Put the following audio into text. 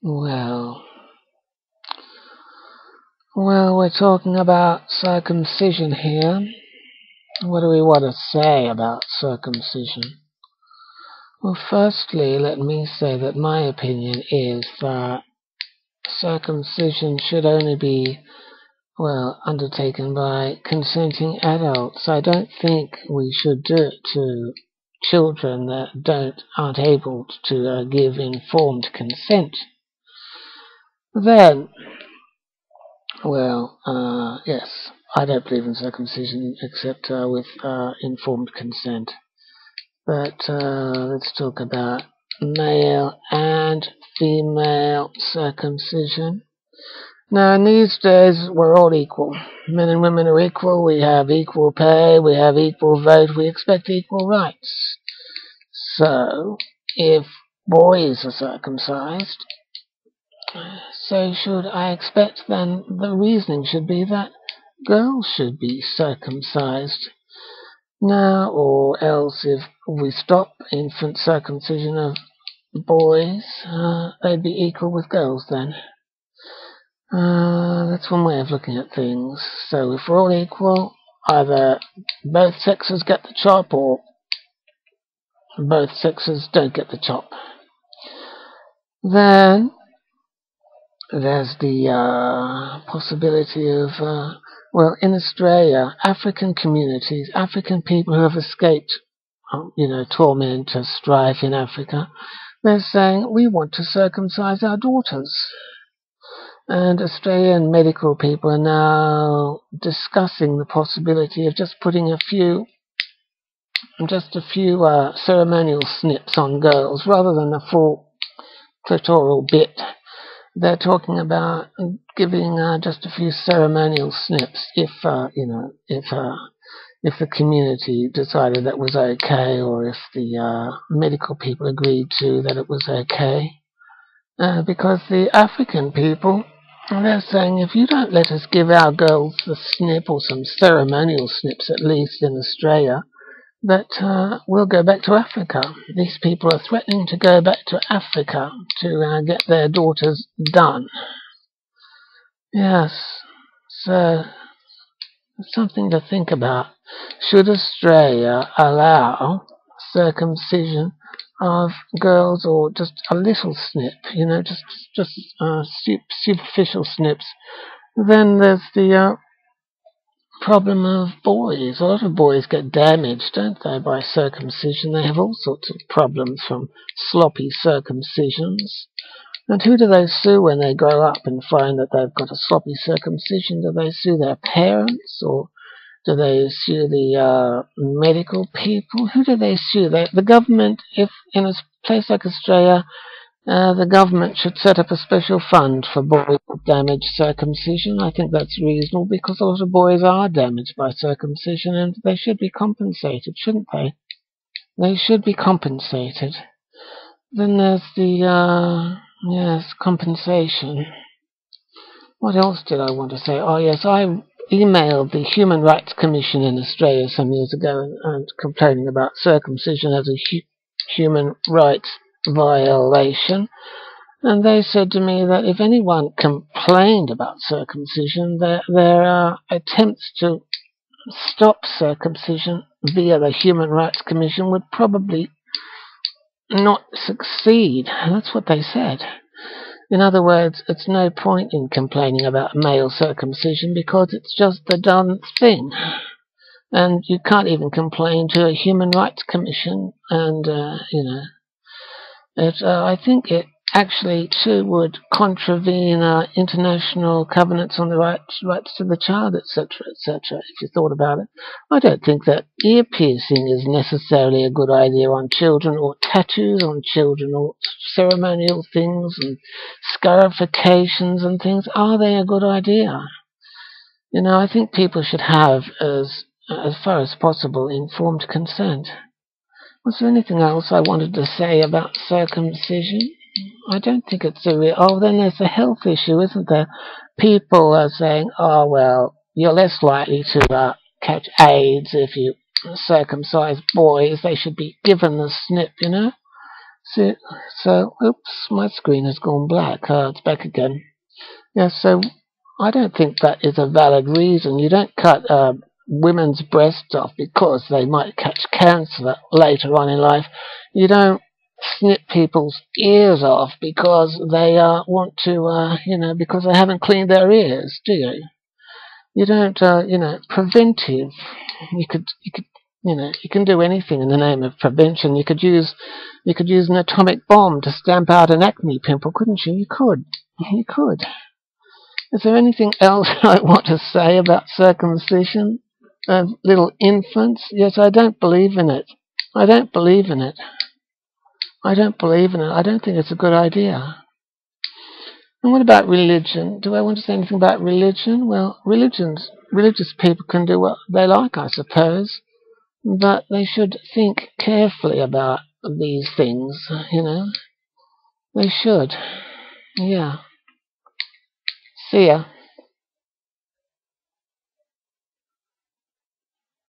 Well, we're talking about circumcision here. What do we want to say about circumcision? Well, firstly, let me say that my opinion is that circumcision should only be, undertaken by consenting adults. I don't think we should do it to children that aren't able to give informed consent. Then, yes, I don't believe in circumcision except with informed consent. But let's talk about male and female circumcision. Now, in these days, we're all equal. Men and women are equal. We have equal pay. We have equal vote. We expect equal rights. So, if boys are circumcised, so should I expect then the reasoning should be that girls should be circumcised. Now, or else if we stop infant circumcision of boys, they'd be equal with girls then. That's one way of looking at things. So if we're all equal, either both sexes get the chop or both sexes don't get the chop. Then there's the possibility of, in Australia, African communities, African people who have escaped, torment or strife in Africa, they're saying, we want to circumcise our daughters. And Australian medical people are now discussing the possibility of just putting a few ceremonial snips on girls rather than the full clitoral bit. They're talking about giving just a few ceremonial snips if the community decided that was okay, or if the medical people agreed to that it was okay. Because the African people, they're saying, if you don't let us give our girls the snip, or some ceremonial snips at least in Australia, that we'll go back to Africa. These people are threatening to go back to Africa to get their daughters done. Yes, so something to think about. Should Australia allow circumcision of girls, or just a little snip, just superficial snips? Then there's the problem of boys. A lot of boys get damaged, don't they, by circumcision? They have all sorts of problems from sloppy circumcisions. And who do they sue when they grow up and find that they've got a sloppy circumcision? Do they sue their parents, or do they sue the medical people? Who do they sue? The government. If in a place like Australia, the government should set up a special fund for boys with damaged circumcision. I think that's reasonable, because a lot of boys are damaged by circumcision, and they should be compensated, shouldn't they? They should be compensated. Then there's the compensation. What else did I want to say? Oh yes, I emailed the Human Rights Commission in Australia some years ago and complaining about circumcision as a human rights violation, and they said to me that if anyone complained about circumcision, their attempts to stop circumcision via the Human Rights Commission would probably not succeed. That's what they said. In other words, it's no point in complaining about male circumcision because it's just the done thing. And you can't even complain to a Human Rights Commission, and I think it actually too would contravene international covenants on the rights to the child, etc., etc., if you thought about it. I don't think that ear piercing is necessarily a good idea on children, or tattoos on children, or ceremonial things and scarifications and things. Are they a good idea? I think people should have, as far as possible, informed consent. Was there anything else I wanted to say about circumcision? I don't think it's a real... Oh, then there's a health issue, isn't there? People are saying, oh, well, you're less likely to catch AIDS if you circumcise boys. They should be given the snip, See, so, oops, my screen has gone black. It's back again. Yeah, so I don't think that is a valid reason. You don't cut women's breasts off because they might catch cancer later on in life. You don't snip people's ears off because they want to, because they haven't cleaned their ears, do you? You don't, preventive. You can do anything in the name of prevention. You could use an atomic bomb to stamp out an acne pimple, couldn't you? You could. Is there anything else I want to say about circumcision of little infants? Yes, I don't believe in it. I don't believe in it. I don't believe in it. I don't think it's a good idea. And what about religion? Do I want to say anything about religion? Well, religious people can do what they like, I suppose, but they should think carefully about these things, They should. Yeah. See ya.